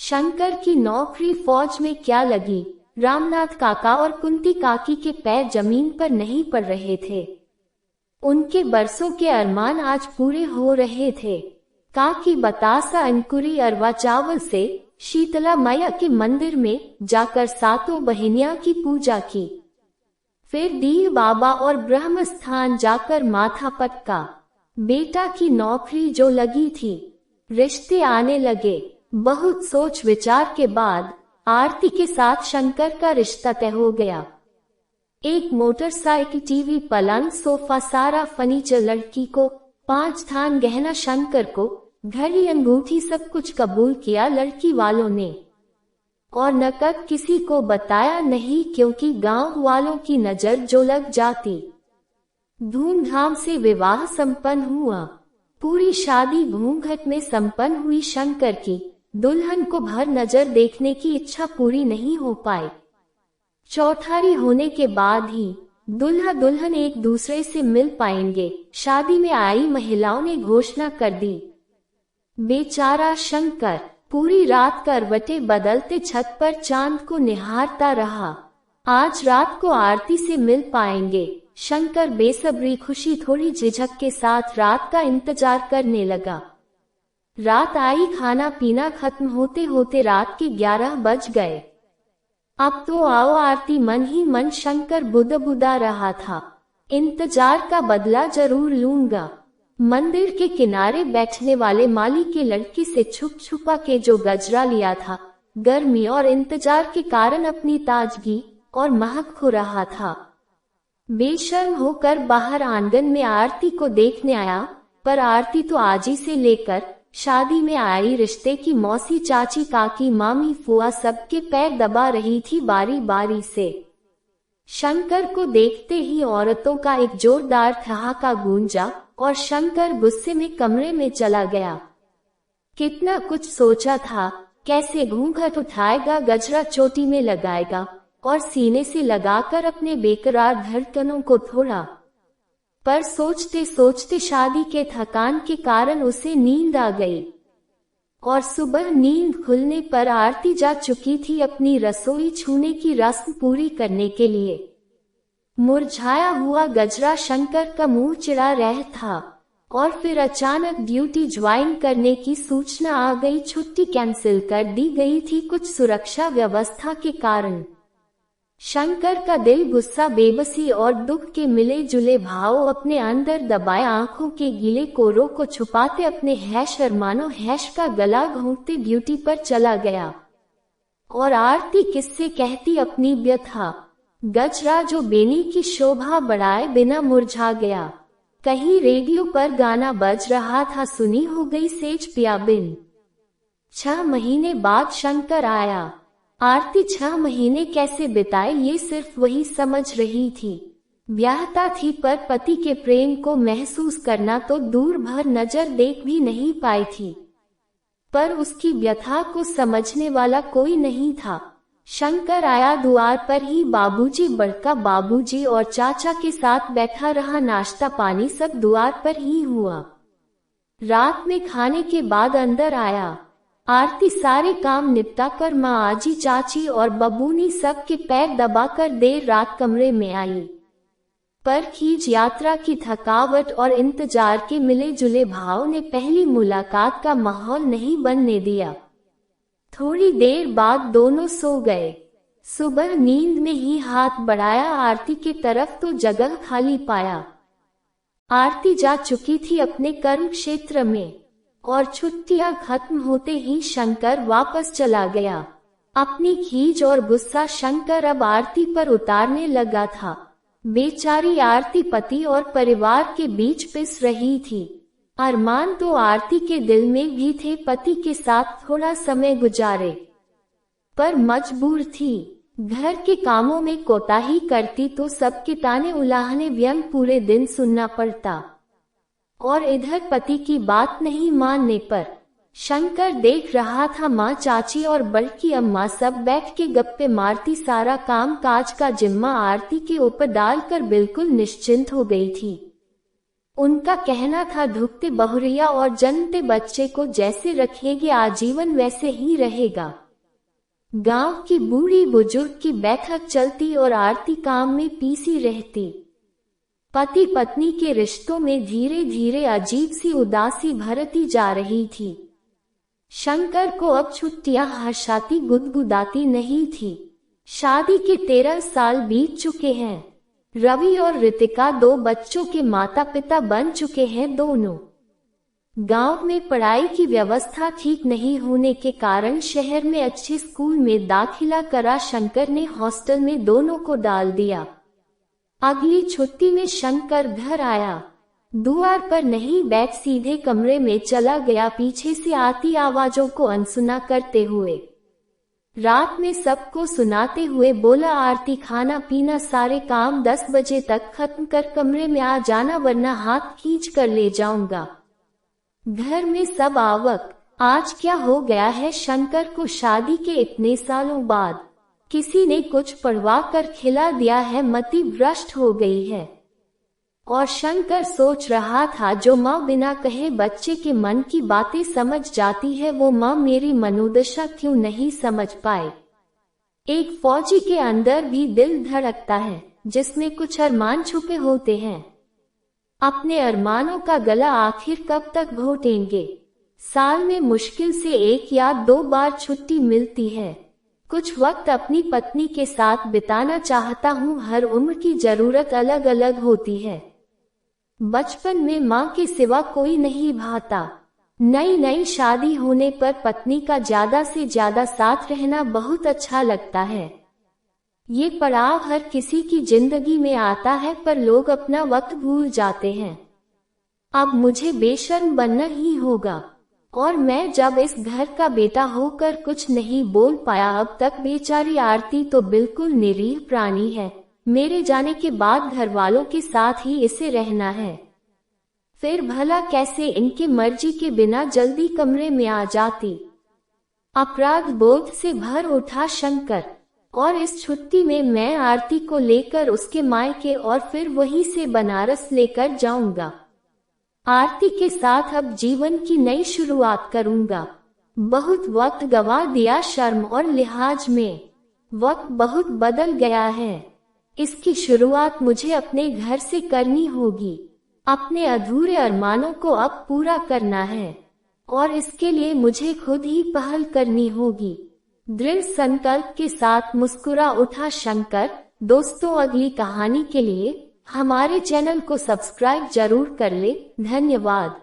शंकर की नौकरी फौज में क्या लगी। रामनाथ काका और कुंती काकी के पैर जमीन पर नहीं पड़ रहे थे। उनके बरसों के अरमान आज पूरे हो रहे थे। काकी बतासा अंकुरी अरवा चावल से शीतला मैया के मंदिर में जाकर सातों बहनियां की पूजा की। फिर दीव बाबा और ब्रह्म स्थान जाकर माथा पटका। बेटा की नौकरी जो लगी थी, रिश्ते आने लगे। बहुत सोच विचार के बाद आरती के साथ शंकर का रिश्ता तय हो गया। एक मोटरसाइकिल, टीवी, पलंग, सोफा, सारा फर्नीचर लड़की को, 5 थान गहना शंकर को, घड़ी, अंगूठी, सब कुछ कबूल किया लड़की वालों ने। और नकद किसी को बताया नहीं, क्योंकि गांव वालों की नजर जो लग जाती। धूमधाम से विवाह संपन्न हुआ। पूरी शादी घूंघट में संपन्न हुई। शंकर की दुल्हन को भर नजर देखने की इच्छा पूरी नहीं हो पाई। चौठारी होने के बाद ही दूल्हा दुल्हन एक दूसरे से मिल पाएंगे, शादी में आई महिलाओं ने घोषणा कर दी। बेचारा शंकर पूरी रात करवटें बदलते छत पर चांद को निहारता रहा। आज रात को आरती से मिल पाएंगे। शंकर बेसब्री, खुशी, थोड़ी झिझक के साथ रात का इंतजार करने लगा। रात आई, खाना पीना खत्म होते होते रात के 11 बज गए। अब तो आओ आरती। मन ही मन शंकर बुदा रहा था। इंतजार का बदला जरूर लूंगा। मंदिर के किनारे बैठने वाले माली के लड़की से छुप छुपा के जो गजरा लिया था, गर्मी और इंतजार के कारण अपनी ताजगी और महक खो रहा था। बेशर्म होकर बाहर आंगन में आरती को देखने आया, पर आरती तो आजी से लेकर शादी में आई रिश्ते की मौसी, चाची, काकी, मामी, फुआ सबके पैर दबा रही थी बारी बारी से। शंकर को देखते ही औरतों का एक जोरदार ठहाका गूंजा और शंकर गुस्से में कमरे में चला गया। कितना कुछ सोचा था, कैसे घूंघट उठाएगा, गजरा चोटी में लगाएगा और सीने से लगाकर अपने बेकरार धड़कनों को थोड़ा। पर सोचते सोचते शादी के थकान के कारण उसे नींद आ गई और सुबह नींद खुलने पर आरती जा चुकी थी अपनी रसोई छूने की रस्म पूरी करने के लिए। मुरझाया हुआ गजरा शंकर का मुंह चिढ़ा रह था और फिर अचानक ड्यूटी ज्वाइन करने की सूचना आ गई। छुट्टी कैंसिल कर दी गई थी कुछ सुरक्षा व्यवस्था के कारण। शंकर का दिल गुस्सा, बेबसी और दुख के मिले जुले भाव अपने अंदर दबाए, आंखों के गीले कोरों को छुपाते अपने हैश अरमानो हैश का गला घोंटते ड्यूटी पर चला गया। और आरती किससे कहती अपनी व्यथा। गजरा जो बेनी की शोभा बढ़ाए बिना मुरझा गया। कहीं रेडियो पर गाना बज रहा था, सुनी हो गई सेज पिया बिन। 6 महीने बाद शंकर आया। आरती 6 महीने कैसे बिताए ये सिर्फ वही समझ रही थी। ब्याहता थी पर पति के प्रेम को महसूस करना तो दूर भर नजर देख भी नहीं पाई थी। पर उसकी व्यथा को समझने वाला कोई नहीं था। शंकर आया द्वार पर ही बाबूजी, बड़का बाबूजी और चाचा के साथ बैठा रहा। नाश्ता पानी सब द्वार पर ही हुआ। रात में खाने के बाद अंदर आया। आरती सारे काम निपटा कर माँ, आजी, चाची और बबूनी सब के पैर दबाकर देर रात कमरे में आई। पर खींच यात्रा की थकावट और इंतजार के मिले जुले भाव ने पहली मुलाकात का माहौल नहीं बनने दिया। थोड़ी देर बाद दोनों सो गए। सुबह नींद में ही हाथ बढ़ाया आरती की तरफ तो जगह खाली पाया। आरती जा चुकी थी अपने कर्म क्षेत्र में और छुट्टियां खत्म होते ही शंकर वापस चला गया। अपनी खीज और गुस्सा शंकर अब आरती पर उतारने लगा था। बेचारी आरती पति और परिवार के बीच पिस रही थी। अरमान तो आरती के दिल में भी थे, पति के साथ थोड़ा समय गुजारे, पर मजबूर थी। घर के कामों में कोताही करती तो सबके ताने उलाहने व्यंग पूरे दिन सुनना पड़ता। और इधर पति की बात नहीं मानने पर शंकर देख रहा था माँ, चाची और बड़की अम्मा सब बैठ के गप्पे मारती। सारा काम काज का जिम्मा आरती के ऊपर डालकर बिल्कुल निश्चिंत हो गई थी। उनका कहना था धुकते बहुरिया और जन्मते बच्चे को जैसे रखेगी आजीवन वैसे ही रहेगा। गांव की बूढ़ी बुजुर्ग की बैठक चलती और आरती काम में पीसी रहती। पति पत्नी के रिश्तों में धीरे धीरे अजीब सी उदासी भरती जा रही थी। शंकर को अब छुट्टियां हर्षाती गुदगुदाती नहीं थी। शादी के 13 साल बीत चुके हैं। रवि और रितिका 2 बच्चों के माता पिता बन चुके हैं। दोनों गांव में पढ़ाई की व्यवस्था ठीक नहीं होने के कारण शहर में अच्छे स्कूल में दाखिला करा शंकर ने हॉस्टल में दोनों को डाल दिया। अगली छुट्टी में शंकर घर आया। द्वार पर नहीं बैठ सीधे कमरे में चला गया, पीछे से आती आवाजों को अनसुना करते हुए। रात में सबको सुनाते हुए बोला, आरती खाना पीना सारे काम 10 बजे तक खत्म कर कमरे में आ जाना, वरना हाथ खींच कर ले जाऊंगा। घर में सब आवक। आज क्या हो गया है शंकर को शादी के इतने सालों बाद? किसी ने कुछ पढ़वा कर खिला दिया है, मति भ्रष्ट हो गई है। और शंकर सोच रहा था, जो माँ बिना कहे बच्चे के मन की बातें समझ जाती है, वो माँ मेरी मनोदशा क्यों नहीं समझ पाए। एक फौजी के अंदर भी दिल धड़कता है, जिसमें कुछ अरमान छुपे होते हैं। अपने अरमानों का गला आखिर कब तक घोटेंगे? साल में मुश्किल से 1 या 2 बार छुट्टी मिलती है। कुछ वक्त अपनी पत्नी के साथ बिताना चाहता हूँ। हर उम्र की जरूरत अलग अलग होती है। बचपन में माँ के सिवा कोई नहीं भाता। नई नई शादी होने पर पत्नी का ज्यादा से ज्यादा साथ रहना बहुत अच्छा लगता है। ये पड़ाव हर किसी की जिंदगी में आता है, पर लोग अपना वक्त भूल जाते हैं। अब मुझे बेशर्म बनना ही होगा। और मैं जब इस घर का बेटा होकर कुछ नहीं बोल पाया अब तक, बेचारी आरती तो बिल्कुल निरीह प्राणी है। मेरे जाने के बाद घर वालों के साथ ही इसे रहना है। फिर भला कैसे इनके मर्जी के बिना जल्दी कमरे में आ जाती। अपराध बोध से भर उठा शंकर। और इस छुट्टी में मैं आरती को लेकर उसके मायके और फिर वहीं से बनारस लेकर जाऊंगा। आरती के साथ अब जीवन की नई शुरुआत करूंगा। बहुत वक्त गंवा दिया शर्म और लिहाज में। वक्त बहुत बदल गया है। इसकी शुरुआत मुझे अपने घर से करनी होगी। अपने अधूरे अरमानों को अब पूरा करना है और इसके लिए मुझे खुद ही पहल करनी होगी। दृढ़ संकल्प के साथ मुस्कुरा उठा शंकर। दोस्तों, अगली कहानी के लिए हमारे चैनल को सब्सक्राइब जरूर कर ले। धन्यवाद।